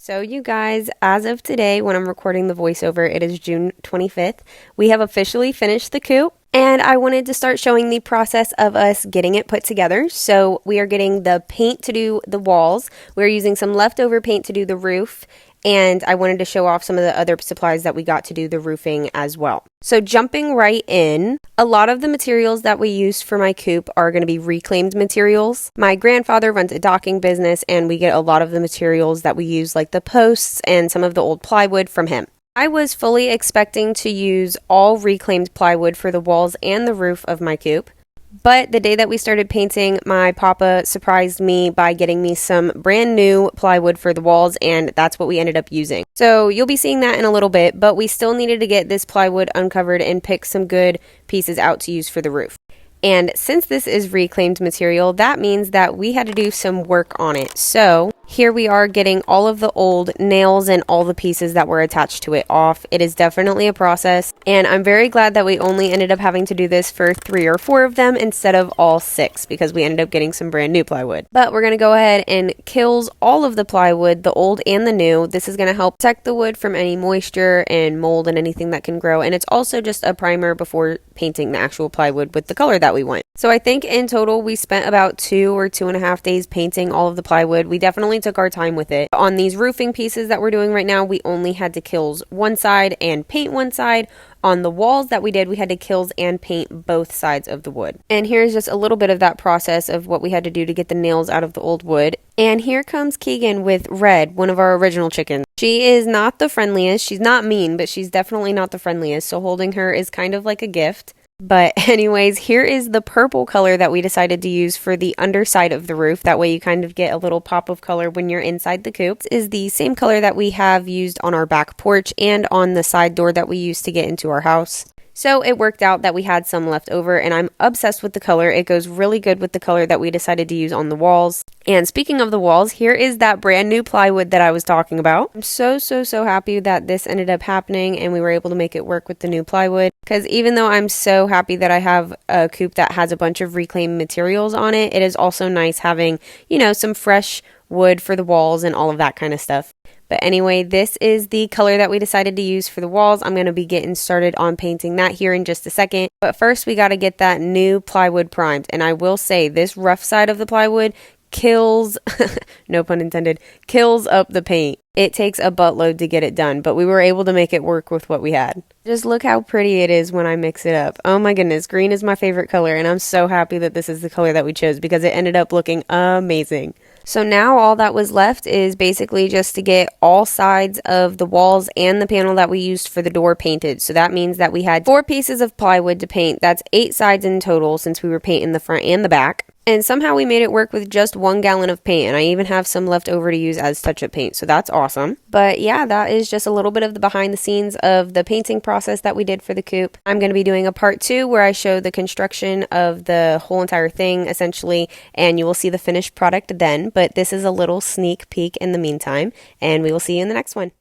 So you guys, as of today, when I'm recording the voiceover, it is June 25th. We have officially finished the coop, and I wanted to start showing the process of us getting it put together. So we are getting the paint to do the walls. We're using some leftover paint to do the roof, and I wanted to show off some of the other supplies that we got to do the roofing as well. So jumping right in, a lot of the materials that we used for my coop are going to be reclaimed materials. My grandfather runs a docking business, and we get a lot of the materials that we use, like the posts and some of the old plywood, from him. I was fully expecting to use all reclaimed plywood for the walls and the roof of my coop. But the day that we started painting, my papa surprised me by getting me some brand new plywood for the walls, and that's what we ended up using. So you'll be seeing that in a little bit, but we still needed to get this plywood uncovered and pick some good pieces out to use for the roof. And since this is reclaimed material, that means that we had to do some work on it. So here we are getting all of the old nails and all the pieces that were attached to it off. It is definitely a process, and I'm very glad that we only ended up having to do this for 3 or 4 of them instead of all 6, because we ended up getting some brand new plywood. But we're going to go ahead and kills all of the plywood, the old and the new. This is going to help protect the wood from any moisture and mold and anything that can grow, and it's also just a primer before painting the actual plywood with the color that we want. So I think in total we spent about 2 or 2.5 days painting all of the plywood. We definitely took our time with it. On these roofing pieces that we're doing right now, we only had to kills one side and paint one side. On the walls that we did, we had to kills and paint both sides of the wood. And here's just a little bit of that process of what we had to do to get the nails out of the old wood. And here comes Keegan with Red, one of our original chickens. She is not the friendliest. She's not mean, but she's definitely not the friendliest. So holding her is kind of like a gift. But anyways, here is the purple color that we decided to use for the underside of the roof. That way you kind of get a little pop of color when you're inside the coop. This is the same color that we have used on our back porch and on the side door that we used to get into our house. So it worked out that we had some left over, and I'm obsessed with the color. It goes really good with the color that we decided to use on the walls. And speaking of the walls, here is that brand new plywood that I was talking about. I'm so happy that this ended up happening and we were able to make it work with the new plywood. Because even though I'm so happy that I have a coop that has a bunch of reclaimed materials on it, it is also nice having, some fresh wood for the walls and all of that kind of stuff. But anyway, this is the color that we decided to use for the walls. I'm going to be getting started on painting that here in just a second. But first, we got to get that new plywood primed. And I will say, this rough side of the plywood kills, no pun intended, kills up the paint. It takes a buttload to get it done, but we were able to make it work with what we had. Just look how pretty it is when I mix it up. Oh my goodness, green is my favorite color, and I'm so happy that this is the color that we chose because it ended up looking amazing. So now all that was left is basically just to get all sides of the walls and the panel that we used for the door painted. So that means that we had 4 pieces of plywood to paint. That's 8 sides in total since we were painting the front and the back. And somehow we made it work with just 1 gallon of paint, and I even have some left over to use as touch-up paint, so that's awesome. But yeah, that is just a little bit of the behind the scenes of the painting process that we did for the coop. I'm going to be doing a part 2 where I show the construction of the whole entire thing, essentially, and you will see the finished product then, but this is a little sneak peek in the meantime, and we will see you in the next one.